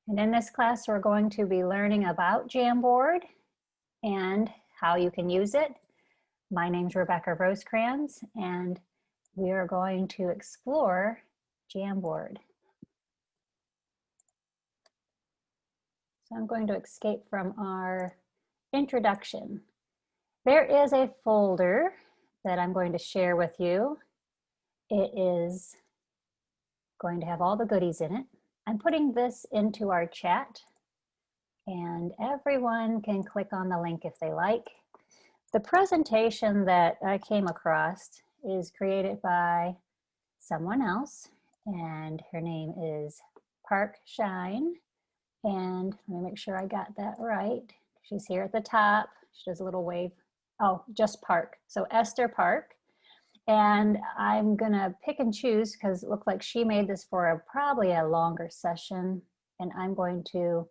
And in this class, we're going to be learning about Jamboard and how you can use it. My name's Rebecca Rosecrans, and we are going to explore Jamboard. So I'm going to escape from our introduction. There is a folder that I'm going to share with you. It is going to have all the goodies in it. I'm putting this into our chat, and everyone can click on the link if they like. The presentation that I came across is created by someone else, and her name is Park Shine. And let me make sure I got that right. She's here at the top. She does a little wave. Oh, just Park. So Esther Park. And I'm gonna pick and choose because it looked like she made this for probably a longer session, and I'm going to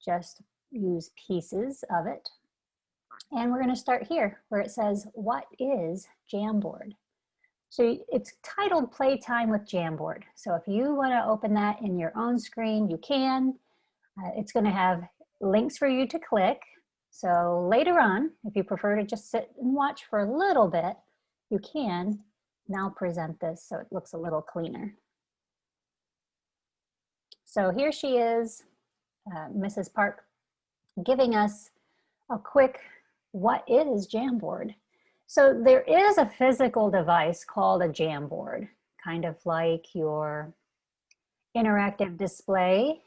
just use pieces of it. And we're gonna start here where it says, what is Jamboard? So it's titled Playtime with Jamboard. So if you wanna open that in your own screen, you can. It's gonna have links for you to click. So later on, if you prefer to just sit and watch for a little bit, you can now present this so it looks a little cleaner. So here she is, Mrs. Park, giving us a quick, what is Jamboard? So there is a physical device called a Jamboard, kind of like your interactive display,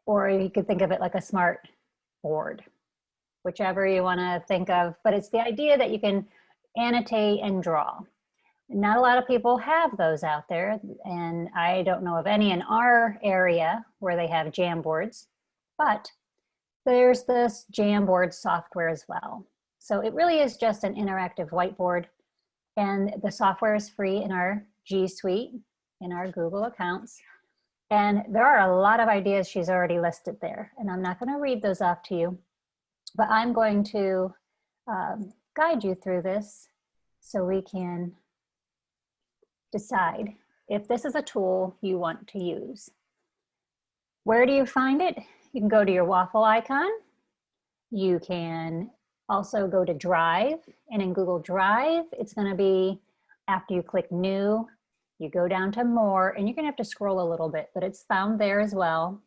or you could think of it like a smart board, whichever you want to think of, but it's the idea that you can annotate and draw. Not a lot of people have those out there, and I don't know of any in our area where they have Jamboards, but there's this Jamboard software as well. So it really is just an interactive whiteboard, and the software is free in our G Suite, in our Google accounts. And there are a lot of ideas she's already listed there, and I'm not going to read those off to you, but I'm going to guide you through this so we can decide if this is a tool you want to use. Where do you find it? You can go to your waffle icon. You can also go to Drive, and in Google Drive, it's going to be after you click New, you go down to More, and you're going to have to scroll a little bit, but it's found there as well.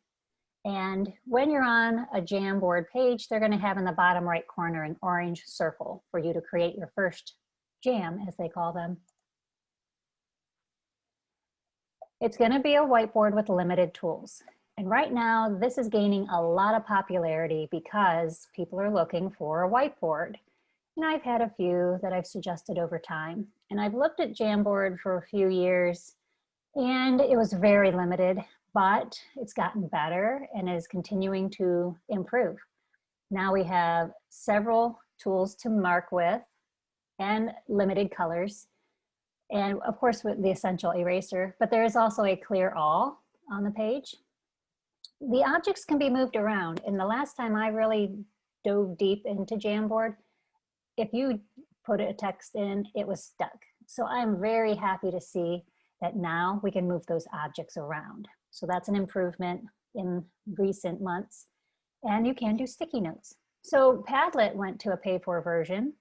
And when you're on a Jamboard page, they're going to have in the bottom right corner an orange circle for you to create your first jam, as they call them. It's going to be a whiteboard with limited tools. And right now, this is gaining a lot of popularity because people are looking for a whiteboard. And I've had a few that I've suggested over time. And I've looked at Jamboard for a few years, and it was very limited, but it's gotten better and is continuing to improve. Now we have several tools to mark with and limited colors. And of course with the essential eraser, but there is also a clear all on the page. The objects can be moved around, and the last time I really dove deep into Jamboard, if you put a text in, it was stuck. So I'm very happy to see that now we can move those objects around. So that's an improvement in recent months. And you can do sticky notes. So Padlet went to a pay-for version.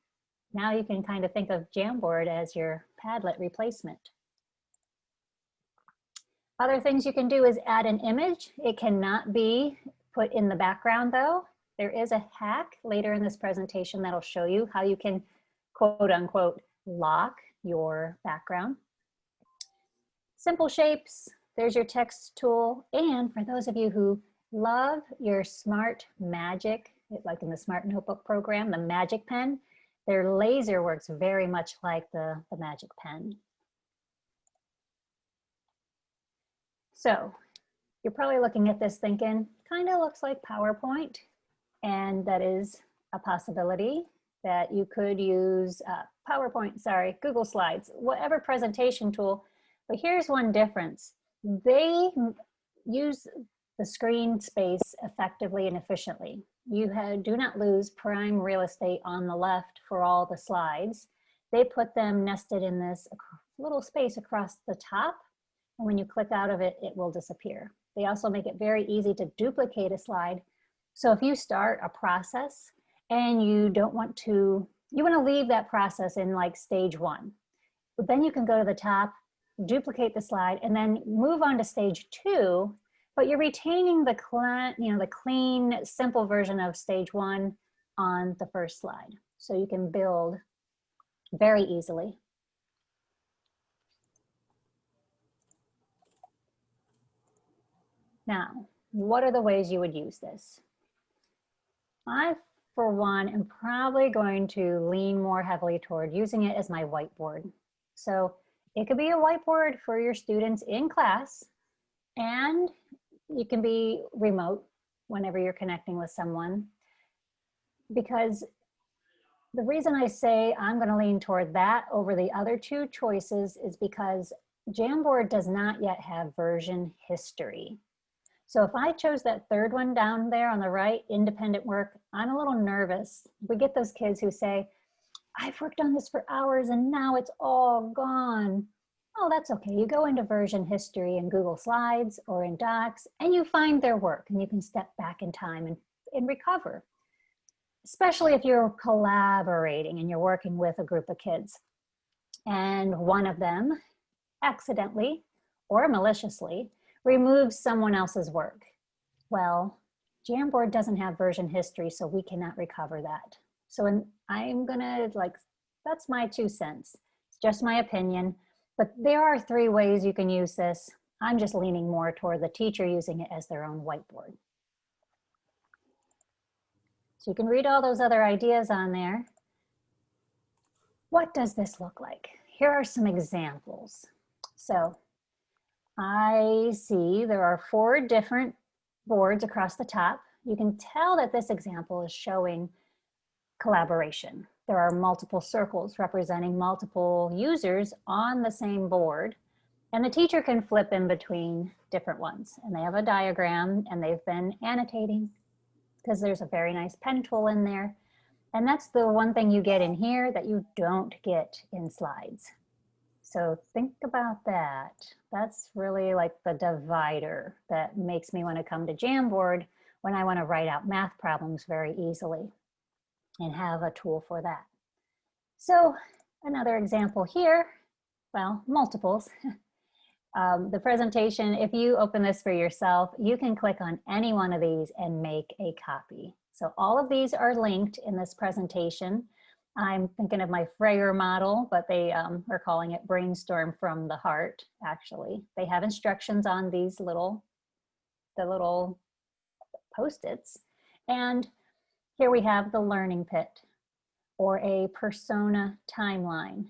Now you can kind of think of Jamboard as your Padlet replacement. Other things you can do is add an image. It cannot be put in the background though. There is a hack later in this presentation that'll show you how you can quote unquote lock your background. Simple shapes, there's your text tool. And for those of you who love your Smart Magic, like in the Smart Notebook program, the Magic Pen, their laser works very much like the Magic Pen. So you're probably looking at this thinking, kind of looks like PowerPoint, and that is a possibility that you could use Google Slides, whatever presentation tool. But here's one difference. They use the screen space effectively and efficiently. You do not lose prime real estate on the left for all the slides. They put them nested in this little space across the top, and when you click out of it, it will disappear. They also make it very easy to duplicate a slide. So if you start a process and you don't want to, you want to leave that process in like stage 1, but then you can go to the top, duplicate the slide, and then move on to stage 2, but you're retaining the clean, simple version of stage 1 on the first slide. So you can build very easily. Now, what are the ways you would use this? I, for one, am probably going to lean more heavily toward using it as my whiteboard. So it could be a whiteboard for your students in class, and you can be remote whenever you're connecting with someone. Because the reason I say I'm going to lean toward that over the other 2 choices is because Jamboard does not yet have version history. So if I chose that 3rd one down there on the right, independent work, I'm a little nervous. We get those kids who say, I've worked on this for hours and now it's all gone. Oh, that's okay. You go into version history in Google Slides or in Docs and you find their work and you can step back in time and recover. Especially if you're collaborating and you're working with a group of kids and one of them accidentally or maliciously removes someone else's work. Well, Jamboard doesn't have version history, so we cannot recover that. So I'm gonna, that's my 2 cents. It's just my opinion, but there are 3 ways you can use this. I'm just leaning more toward the teacher using it as their own whiteboard. So you can read all those other ideas on there. What does this look like? Here are some examples. So I see there are 4 different boards across the top. You can tell that this example is showing collaboration. There are multiple circles representing multiple users on the same board, and the teacher can flip in between different ones. And they have a diagram and they've been annotating because there's a very nice pen tool in there. And that's the one thing you get in here that you don't get in slides. So think about that. That's really like the divider that makes me want to come to Jamboard when I want to write out math problems very easily and have a tool for that. So another example here, well, multiples. The presentation, if you open this for yourself, you can click on any one of these and make a copy. So all of these are linked in this presentation. I'm thinking of my Freyer model, but they are calling it Brainstorm from the Heart, actually. They have instructions on these the little Post-its. And here we have the learning pit or a persona timeline.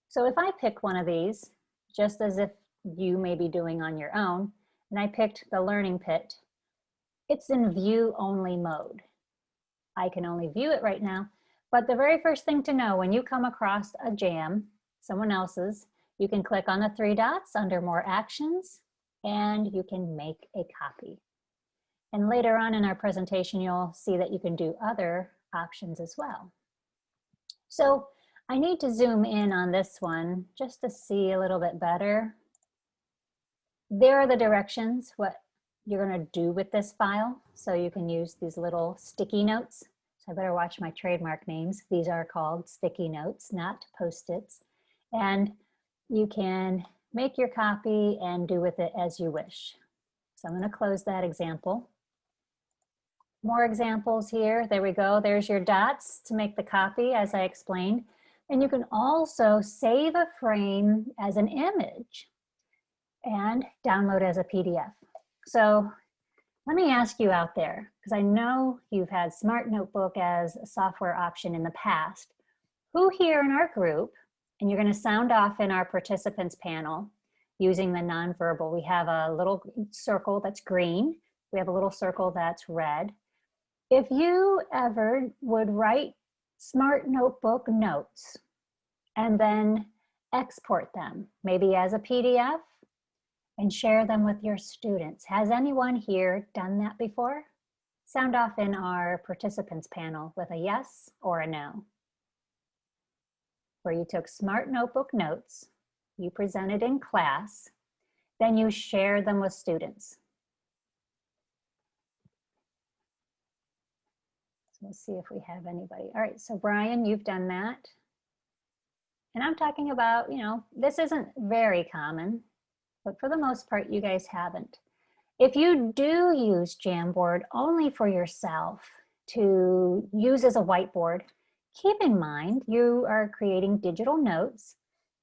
So if I pick one of these, just as if you may be doing on your own, and I picked the learning pit, it's in view only mode. I can only view it right now. But the very first thing to know when you come across a jam, someone else's, you can click on the 3 dots under more actions and you can make a copy. And later on in our presentation, you'll see that you can do other options as well. So I need to zoom in on this one just to see a little bit better. There are the directions, what you're going to do with this file. So you can use these little sticky notes. So I better watch my trademark names. These are called sticky notes, not Post-its. And you can make your copy and do with it as you wish. So I'm going to close that example. More examples here. There we go. There's your dots to make the copy, as I explained. And you can also save a frame as an image and download as a PDF. So let me ask you out there, because I know you've had Smart Notebook as a software option in the past. Who here in our group, and you're going to sound off in our participants panel using the nonverbal. We have a little circle that's green. We have a little circle that's red. If you ever would write Smart Notebook notes and then export them, maybe as a PDF, and share them with your students. Has anyone here done that before? Sound off in our participants panel with a yes or a no. Where you took Smart Notebook notes, you presented in class, then you share them with students. we'll see if we have anybody. All right, so Brian, you've done that. And I'm talking about, you know, this isn't very common, but for the most part, you guys haven't. If you do use Jamboard only for yourself to use as a whiteboard, keep in mind you are creating digital notes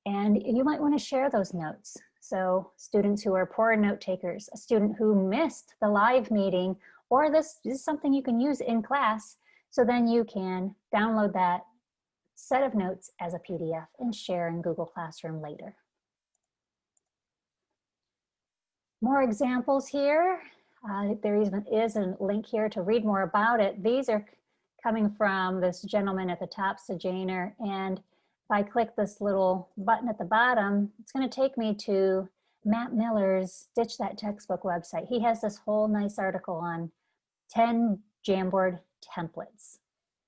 and you might want to share those notes. So students who are poor note takers, a student who missed the live meeting, or this is something you can use in class, so then you can download that set of notes as a PDF and share in Google Classroom later. More examples here. There even is a link here to read more about it. These are coming from this gentleman at the top, Sejaner, and if I click this little button at the bottom, it's going to take me to Matt Miller's Ditch That Textbook website. He has this whole nice article on 10 Jamboard templates.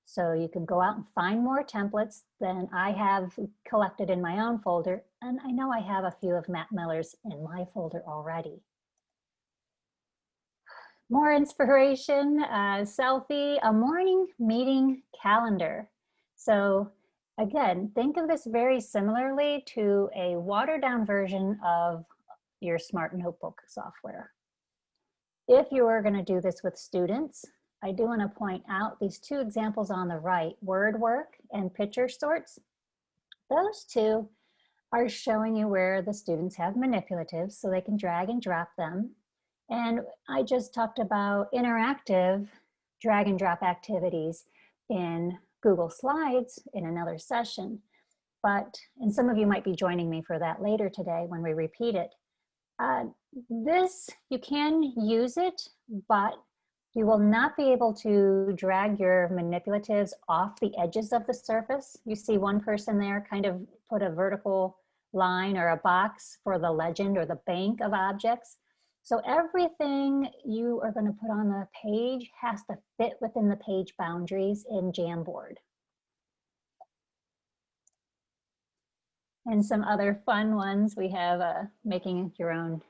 So you can go out and find more templates than I have collected in my own folder. And I know I have a few of Matt Miller's in my folder already. More inspiration, selfie, a morning meeting calendar. So again, think of this very similarly to a watered down version of your Smart Notebook software. If you are going to do this with students, I do want to point out these two examples on the right, word work and picture sorts. Those two are showing you where the students have manipulatives so they can drag and drop them. And I just talked about interactive drag and drop activities in Google Slides in another session. And some of you might be joining me for that later today when we repeat it. This, you can use it, but you will not be able to drag your manipulatives off the edges of the surface. You see one person there kind of put a vertical line or a box for the legend or the bank of objects. So everything you are going to put on the page has to fit within the page boundaries in Jamboard. And some other fun ones, we have making your own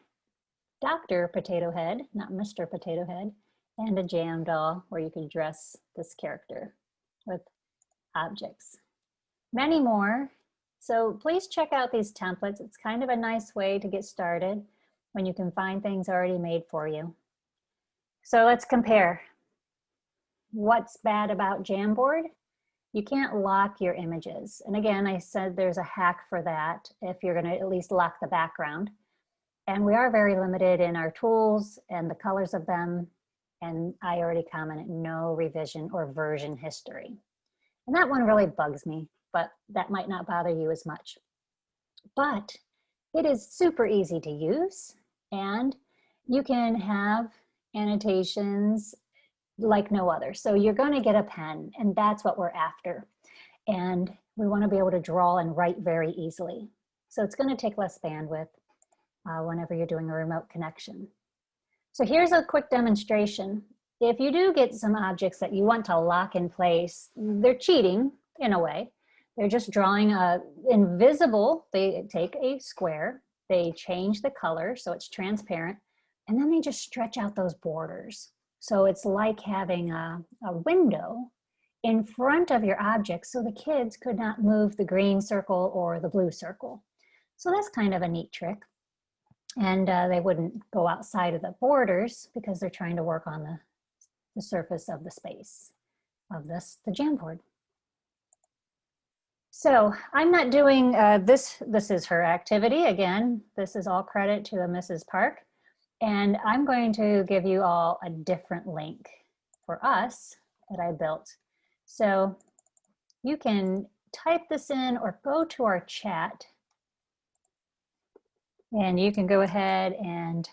Dr. Potato Head, not Mr. Potato Head, and a jam doll where you can dress this character with objects. Many more. So please check out these templates. It's kind of a nice way to get started when you can find things already made for you. So let's compare. What's bad about Jamboard? You can't lock your images. And again, I said there's a hack for that if you're going to at least lock the background. And we are very limited in our tools and the colors of them. And I already commented, no revision or version history. And that one really bugs me, but that might not bother you as much. But it is super easy to use, and you can have annotations like no other. So you're going to get a pen, and that's what we're after. And we want to be able to draw and write very easily. So it's going to take less bandwidth whenever you're doing a remote connection. So here's a quick demonstration. If you do get some objects that you want to lock in place, they're cheating in a way. They're just drawing a invisible, they take a square, they change the color so it's transparent, and then they just stretch out those borders. So it's like having a window in front of your object so the kids could not move the green circle or the blue circle. So that's kind of a neat trick. And they wouldn't go outside of the borders because they're trying to work on the surface of the space of the Jamboard. So I'm not doing this is her activity. Again, this is all credit to Mrs. Park. And I'm going to give you all a different link for us that I built. So you can type this in or go to our chat. And you can go ahead and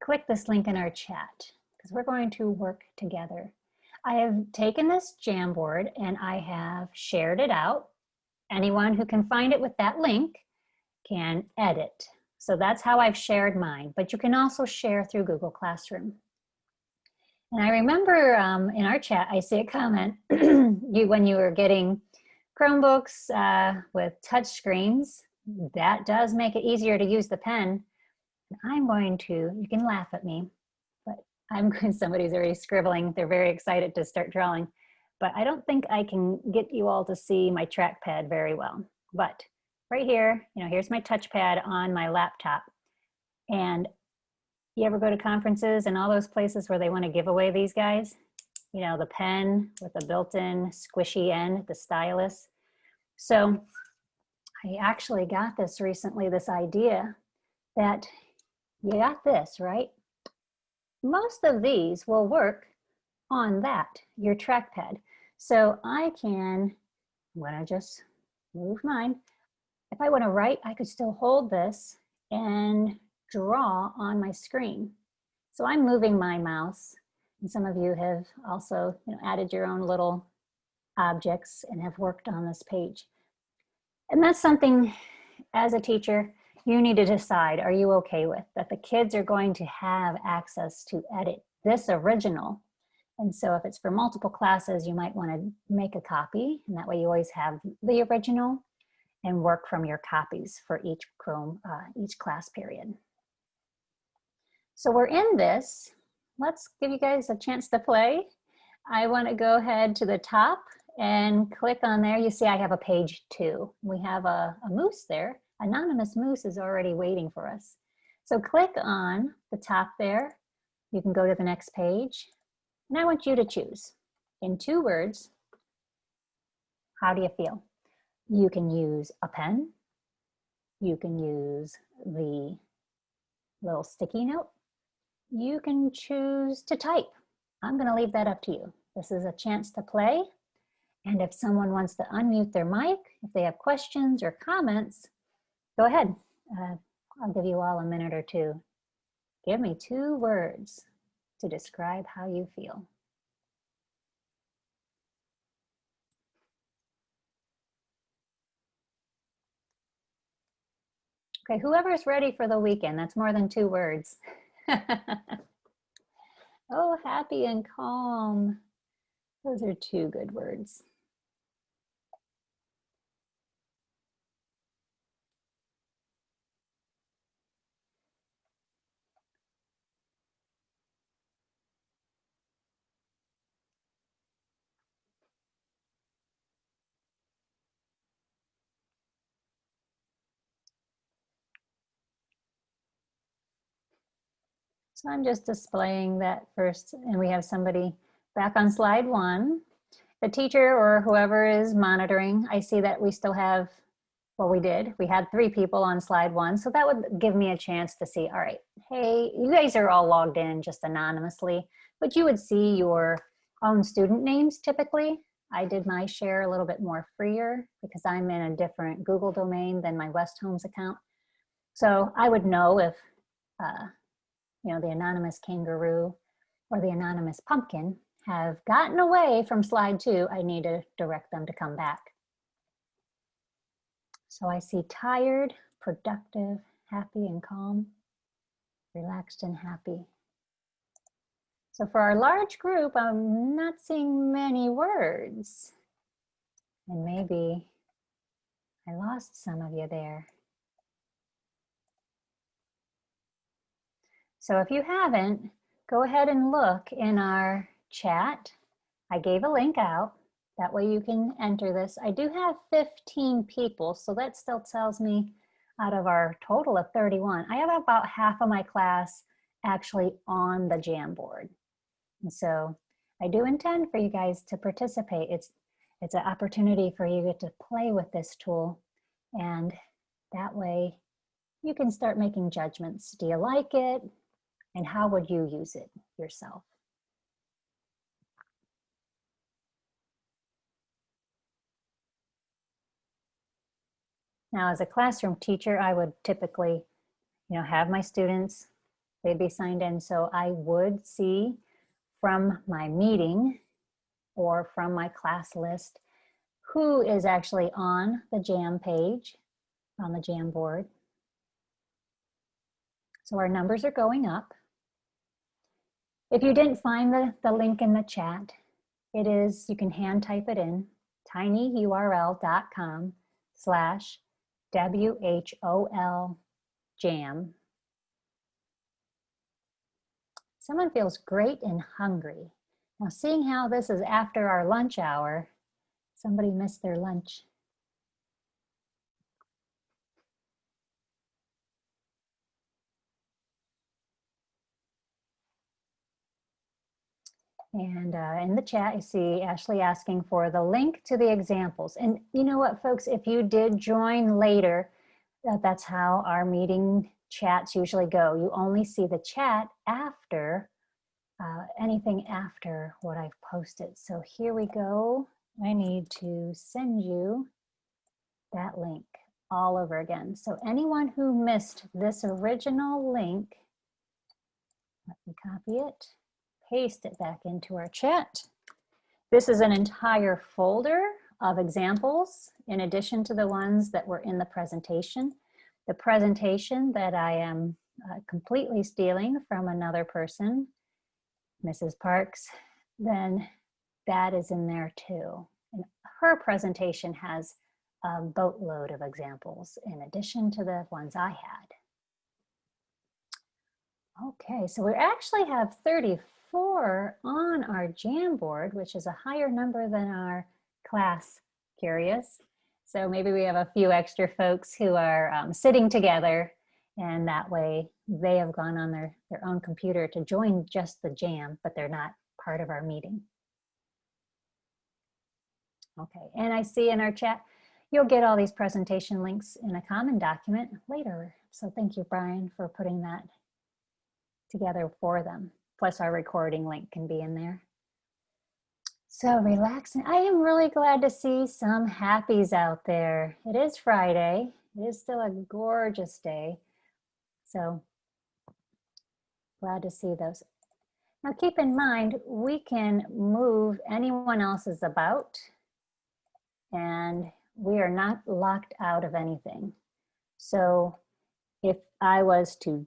click this link in our chat because we're going to work together. I have taken this Jamboard and I have shared it out. Anyone who can find it with that link can edit. So that's how I've shared mine, but you can also share through Google Classroom. And I remember in our chat, I see a comment when you were getting Chromebooks with touch screens, that does make it easier to use the pen. I'm going to, you can laugh at me, but somebody's already scribbling. They're very excited to start drawing. but I don't think I can get you all to see my trackpad very well. But right here, here's my touchpad on my laptop. And you ever go to conferences and all those places where they want to give away these guys? The pen with the built-in squishy end, the stylus. So I actually got this recently, this idea that you got this, right? Most of these will work on that, your trackpad. So I'm gonna just move mine. If I want to write, I could still hold this and draw on my screen. So I'm moving my mouse, and some of you have also added your own little objects and have worked on this page. And that's something, as a teacher, you need to decide, are you okay with that the kids are going to have access to edit this original? And so if it's for multiple classes, you might want to make a copy, and that way you always have the original and work from your copies for each class period. So we're in this. Let's give you guys a chance to play. I want to go ahead to the top and click on there. You see I have a page 2. We have a moose there. Anonymous Moose is already waiting for us. So click on the top there. You can go to the next page. And I want you to choose, in 2 words, how do you feel? You can use a pen. You can use the little sticky note. You can choose to type. I'm going to leave that up to you. This is a chance to play. And if someone wants to unmute their mic, if they have questions or comments, go ahead. I'll give you all a minute or 2. Give me 2 words to describe how you feel. Okay, whoever's ready for the weekend, that's more than 2 words. Oh, happy and calm. Those are 2 good words. So I'm just displaying that first, and we have somebody back on slide 1. The teacher or whoever is monitoring, I see that we still have, well, we had 3 people on slide 1, so that would give me a chance to see, all right, hey, you guys are all logged in just anonymously, but you would see your own student names typically. I did my share a little bit more freer because I'm in a different Google domain than my West Homes account. So I would know if, the anonymous kangaroo or the anonymous pumpkin have gotten away from slide 2, I need to direct them to come back. So I see tired, productive, happy and calm, relaxed and happy. So for our large group, I'm not seeing many words. And maybe I lost some of you there. So if you haven't, go ahead and look in our chat. I gave a link out. That way you can enter this. I do have 15 people, so that still tells me out of our total of 31, I have about half of my class actually on the Jamboard. And so I do intend for you guys to participate. It's an opportunity for you to play with this tool, and that way you can start making judgments. Do you like it? And how would you use it yourself? Now, as a classroom teacher, I would typically, have my students, they'd be signed in. So I would see from my meeting or from my class list who is actually on the Jam page, on the Jamboard. So our numbers are going up. If you didn't find the link in the chat, it is, you can hand type it in, tinyurl.com/WHOL Jam. Someone feels great and hungry. Now, seeing how this is after our lunch hour, somebody missed their lunch. And in the chat, you see Ashley asking for the link to the examples. And you know what, folks, if you did join later, that's how our meeting chats usually go. You only see the chat after anything after what I've posted. So here we go. I need to send you that link all over again. So anyone who missed this original link, let me copy it, paste it back into our chat. This is an entire folder of examples in addition to the ones that were in the presentation. The presentation that I am completely stealing from another person, Mrs. Parks, then that is in there too. And her presentation has a boatload of examples in addition to the ones I had. Okay, so we actually have 34 on our Jamboard, which is a higher number than our class curious. So maybe we have a few extra folks who are sitting together, and that way they have gone on their own computer to join just the jam, but they're not part of our meeting. Okay, and I see in our chat, you'll get all these presentation links in a common document later. So thank you, Brian, for putting that together for them. Plus our recording link can be in there. So relaxing. I am really glad to see some happies out there. It is Friday. It is still a gorgeous day. So glad to see those. Now keep in mind, we can move anyone else's about, and we are not locked out of anything. So if I was to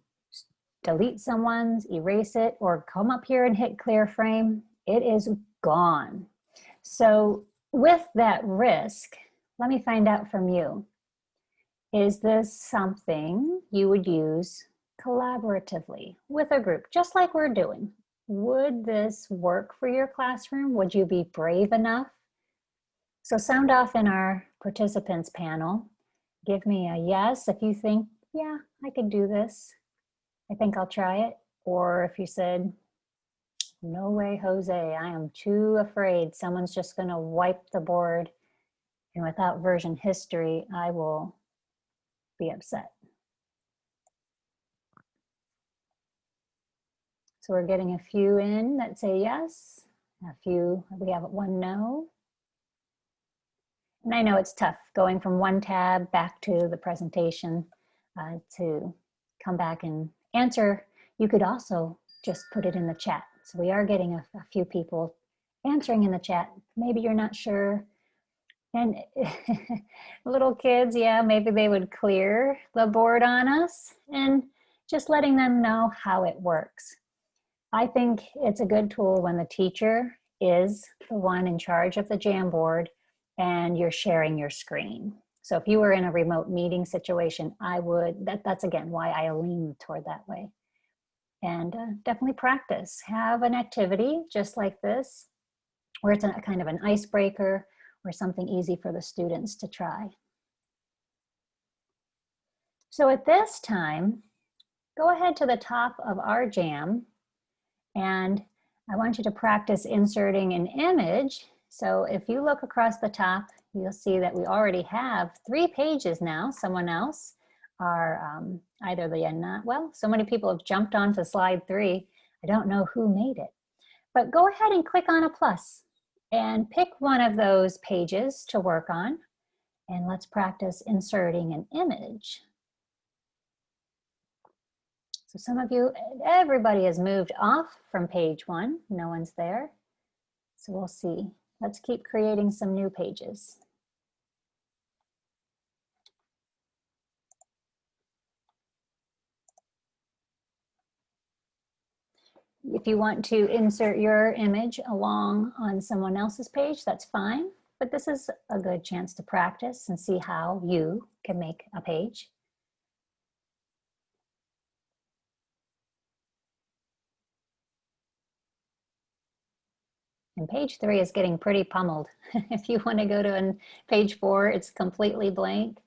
delete someone's, erase it, or come up here and hit clear frame, it is gone. So with that risk, let me find out from you. Is this something you would use collaboratively with a group, just like we're doing? Would this work for your classroom? Would you be brave enough? So sound off in our participants panel. Give me a yes if you think, yeah, I could do this. I think I'll try it. Or if you said, no way, Jose, I am too afraid someone's just gonna wipe the board, and without version history, I will be upset. So we're getting a few in that say yes, a few, we have one no. And I know it's tough going from one tab back to the presentation to come back and answer. You could also just put it in the chat. So we are getting a few people answering in the chat. Maybe you're not sure. And little kids, yeah, maybe they would clear the board on us, and just letting them know how it works. I think it's a good tool when the teacher is the one in charge of the Jamboard and you're sharing your screen. So if you were in a remote meeting situation, I would, that's again why I lean toward that way. And definitely practice. Have an activity just like this, where it's a kind of an icebreaker or something easy for the students to try. So at this time, go ahead to the top of our jam, and I want you to practice inserting an image. So if you look across the top, you'll see that we already have 3 pages now. Someone else are either well, so many people have jumped onto slide 3. I don't know who made it, but go ahead and click on a plus and pick one of those pages to work on. And let's practice inserting an image. So some of you, everybody has moved off from page 1. No one's there. So we'll see. Let's keep creating some new pages. If you want to insert your image along on someone else's page, that's fine. But this is a good chance to practice and see how you can make a page. And page 3 is getting pretty pummeled. If you want to go to page 4, it's completely blank,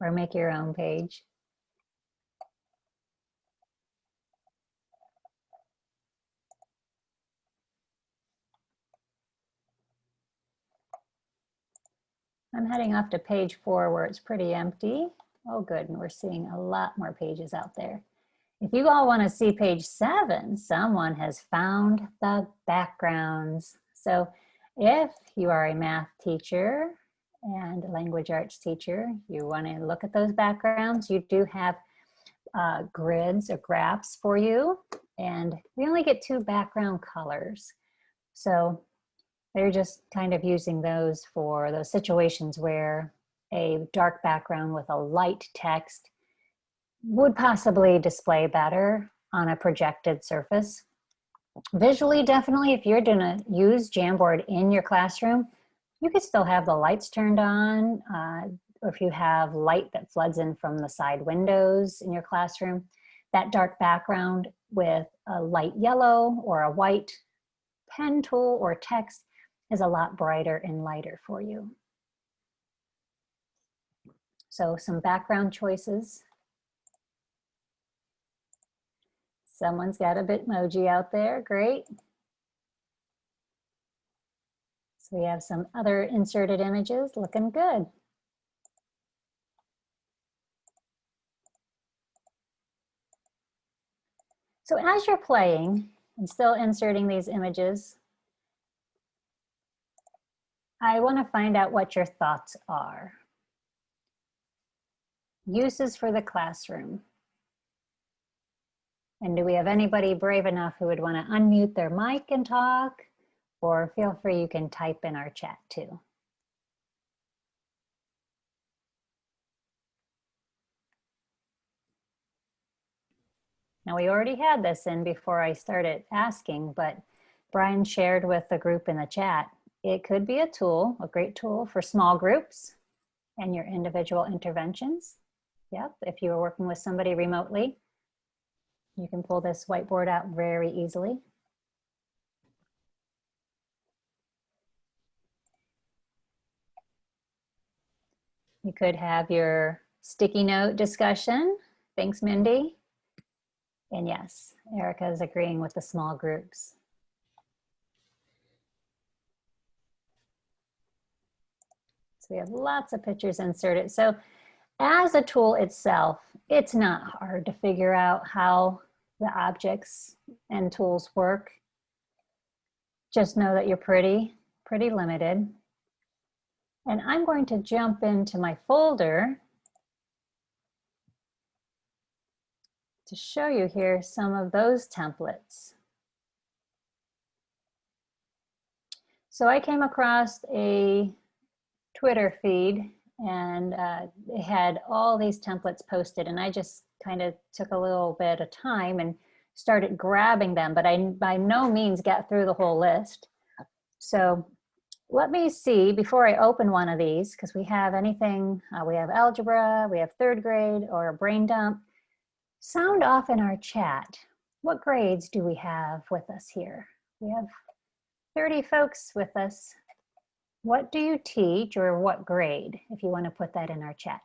or make your own page. I'm heading off to page 4 where it's pretty empty. Oh good, and we're seeing a lot more pages out there. If you all want to see page 7, someone has found the backgrounds. So if you are a math teacher and a language arts teacher, you want to look at those backgrounds, you do have grids or graphs for you, and we only get 2 background colors. So they're just kind of using those for those situations where a dark background with a light text would possibly display better on a projected surface. Visually, definitely, if you're gonna use Jamboard in your classroom, you could still have the lights turned on, or if you have light that floods in from the side windows in your classroom, that dark background with a light yellow or a white pen tool or text is a lot brighter and lighter for you. So some background choices. Someone's got a Bitmoji out there, great. So we have some other inserted images looking good. So as you're playing and still inserting these images, I want to find out what your thoughts are. Uses for the classroom. And do we have anybody brave enough who would want to unmute their mic and talk? Or feel free, you can type in our chat too. Now we already had this in before I started asking, but Brian shared with the group in the chat. It could be a tool, a great tool for small groups and your individual interventions. Yep, if you were working with somebody remotely, you can pull this whiteboard out very easily. You could have your sticky note discussion. Thanks, Mindy. And yes, Erica is agreeing with the small groups. So we have lots of pictures inserted. So as a tool itself, it's not hard to figure out how the objects and tools work. Just know that you're pretty limited. And I'm going to jump into my folder to show you here some of those templates. So I came across a Twitter feed and it had all these templates posted, and I just kind of took a little bit of time and started grabbing them, but I by no means got through the whole list. So let me see before I open one of these, because we have anything, we have algebra, we have 3rd grade, or a brain dump. Sound off in our chat. What grades do we have with us here? We have 30 folks with us. What do you teach, or what grade, if you want to put that in our chat?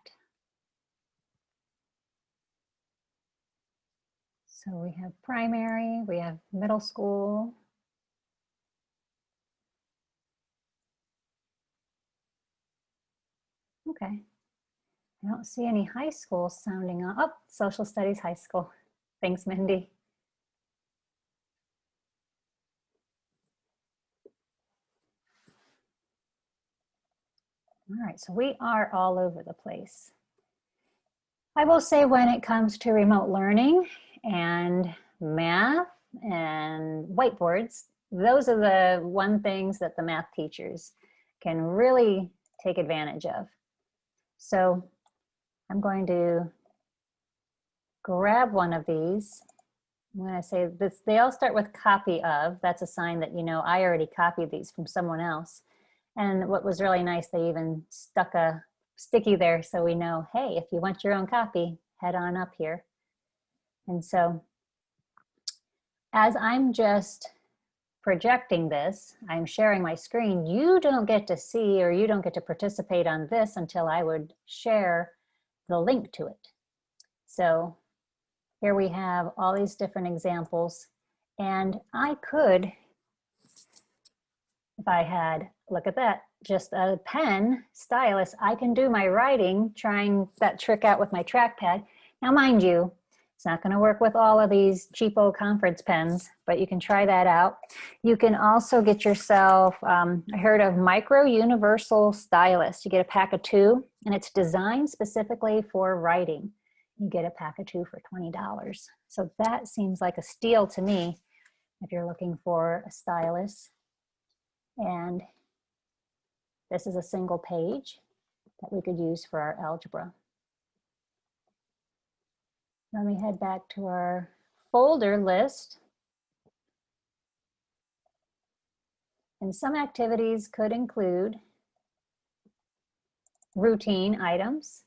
So we have primary, we have middle school. Okay. I don't see any high school sounding on. Oh, social studies high school. Thanks, Mindy. All right, so we are all over the place. I will say when it comes to remote learning and math and whiteboards, those are the one things that the math teachers can really take advantage of. So I'm going to grab one of these. I'm going to say this, they all start with copy of. That's a sign that, you know, I already copied these from someone else. And what was really nice, they even stuck a sticky there so we know, hey, if you want your own copy, head on up here. And so as I'm just projecting this, I'm sharing my screen, you don't get to see or you don't get to participate on this until I would share the link to it. So here we have all these different examples, and I could, if I had, look at that, just a pen, stylus, I can do my writing, trying that trick out with my trackpad. Now mind you, it's not going to work with all of these cheapo conference pens, but you can try that out. You can also get yourself, I heard of micro universal stylus. You get a pack of 2, and it's designed specifically for writing. You get a pack of 2 for $20. So that seems like a steal to me if you're looking for a stylus. And this is a single page that we could use for our algebra. Let me head back to our folder list. And some activities could include routine items.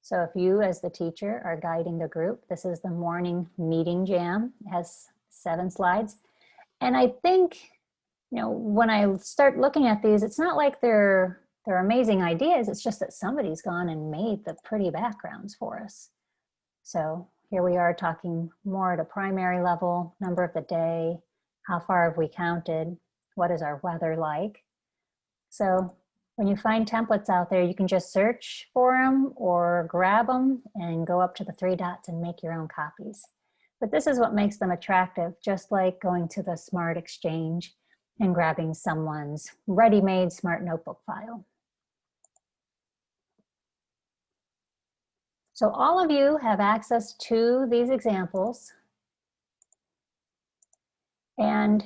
So if you as the teacher are guiding the group, this is the morning meeting jam. It has 7 slides. And I think, you know, when I start looking at these, it's not like they're amazing ideas. It's just that somebody's gone and made the pretty backgrounds for us. So here we are talking more at a primary level, number of the day, how far have we counted, what is our weather like. So when you find templates out there, you can just search for them or grab them and go up to the 3 dots and make your own copies. But this is what makes them attractive, just like going to the Smart Exchange and grabbing someone's ready-made Smart Notebook file. So all of you have access to these examples. And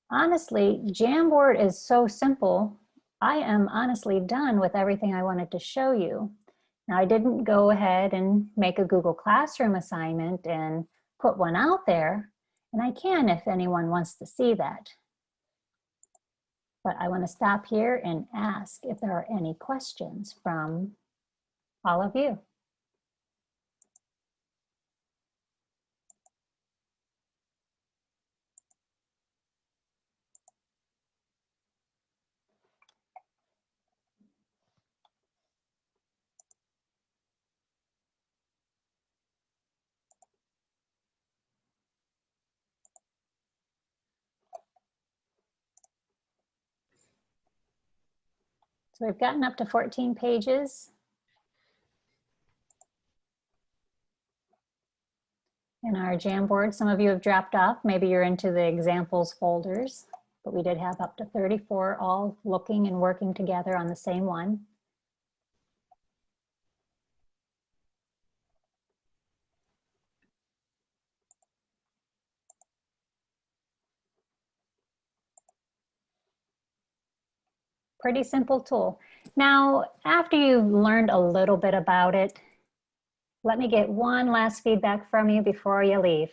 honestly, Jamboard is so simple. I am honestly done with everything I wanted to show you. Now, I didn't go ahead and make a Google Classroom assignment and put one out there, and I can if anyone wants to see that. But I want to stop here and ask if there are any questions from all of you. So we've gotten up to 14 pages. In our Jamboard, some of you have dropped off. Maybe you're into the examples folders, but we did have up to 34 all looking and working together on the same one. Pretty simple tool. Now, after you've learned a little bit about it, let me get one last feedback from you before you leave.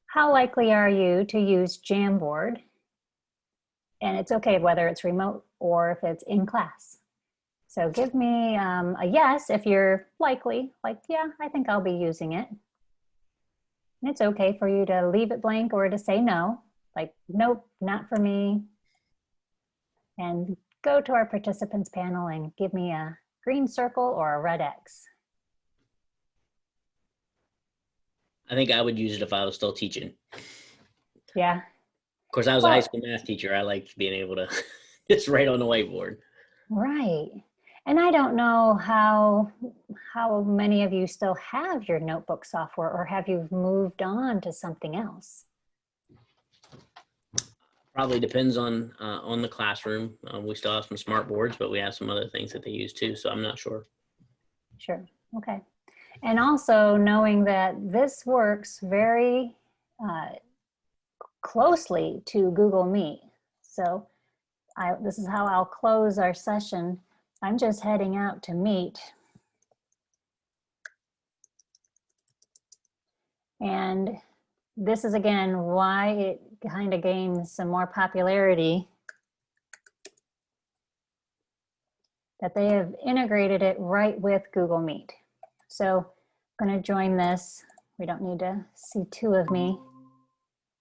How likely are you to use Jamboard? And it's okay whether it's remote or if it's in class. So give me a yes if you're likely, like, yeah, I think I'll be using it. And it's okay for you to leave it blank or to say no, like, nope, not for me. And go to our participants panel and give me a green circle or a red X. I think I would use it if I was still teaching. Yeah. Of course, I was a high school math teacher. I liked being able to just write on the whiteboard. Right. And I don't know how many of you still have your notebook software, or have you moved on to something else? Probably depends on the classroom. We still have some smart boards, but we have some other things that they use too. So I'm not sure. Sure. Okay. And also knowing that this works very closely to Google Meet. So this is how I'll close our session. I'm just heading out to Meet. And this is again why it kind of gained some more popularity, that they have integrated it right with Google Meet. So I'm going to join this. We don't need to see 2 of me.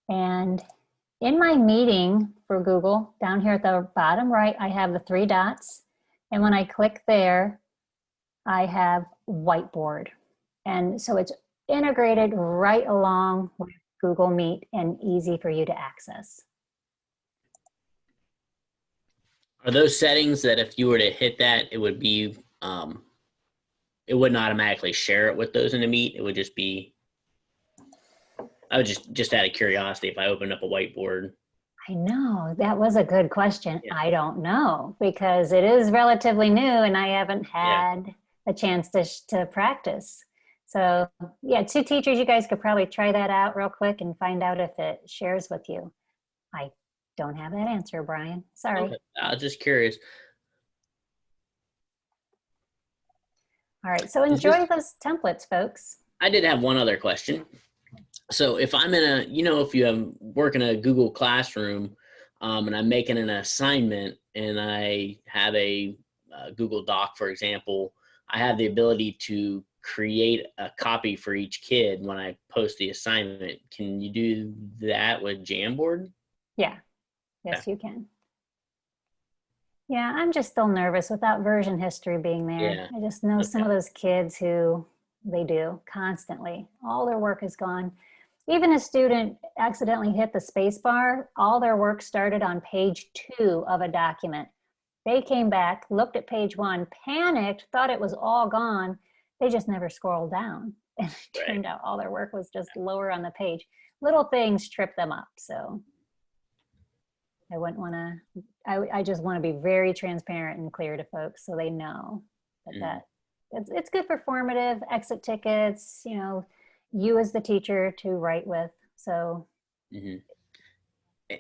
And In my meeting for Google, down here at the bottom right, I have the 3 dots. And when I click there, I have whiteboard. And so it's integrated right along with Google Meet and easy for you to access. Are those settings that if you were to hit that, it would be, it wouldn't automatically share it with those in the Meet? It would just be, I would just out of curiosity, if I opened up a whiteboard. I know, that was a good question. Yeah. I don't know because it is relatively new and I haven't Yeah. had a chance to practice. So yeah, 2 teachers, you guys could probably try that out real quick and find out if it shares with you. I don't have that answer, Brian. Sorry. Okay. I was just curious. All right, so Is this, enjoy those templates, folks. I did have one other question. So if I'm in a, if you have work in a Google Classroom, and I'm making an assignment and I have a Google Doc, for example, I have the ability to create a copy for each kid when I post the assignment. Can you do that with Jamboard? Yeah, yes, you can. Yeah, I'm just still nervous without version history being there. Yeah. I just know some Okay. of those kids who they do constantly. All their work is gone. Even a student accidentally hit the space bar, all their work started on page 2 of a document. They came back, looked at page 1, panicked, thought it was all gone. They just never scrolled down. And it Right. turned out all their work was just lower on the page. Little things trip them up. So I wouldn't want to, I just want to be very transparent and clear to folks so they know that, it's good for formative exit tickets, you as the teacher to write with. So Mm-hmm.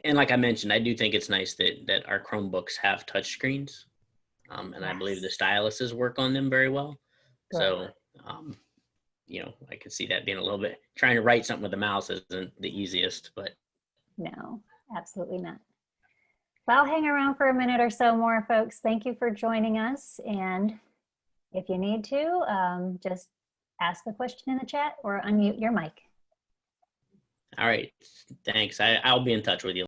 And like I mentioned, I do think it's nice that our Chromebooks have touch screens, and I believe the yes, styluses work on them very well. good. So, I could see that being a little bit, trying to write something with the mouse isn't the easiest, but No, absolutely not. Well, I'll hang around for a minute or so more, folks. Thank you for joining us. And if you need to, just ask a question in the chat or unmute your mic. all right. Thanks. I'll be in touch with you.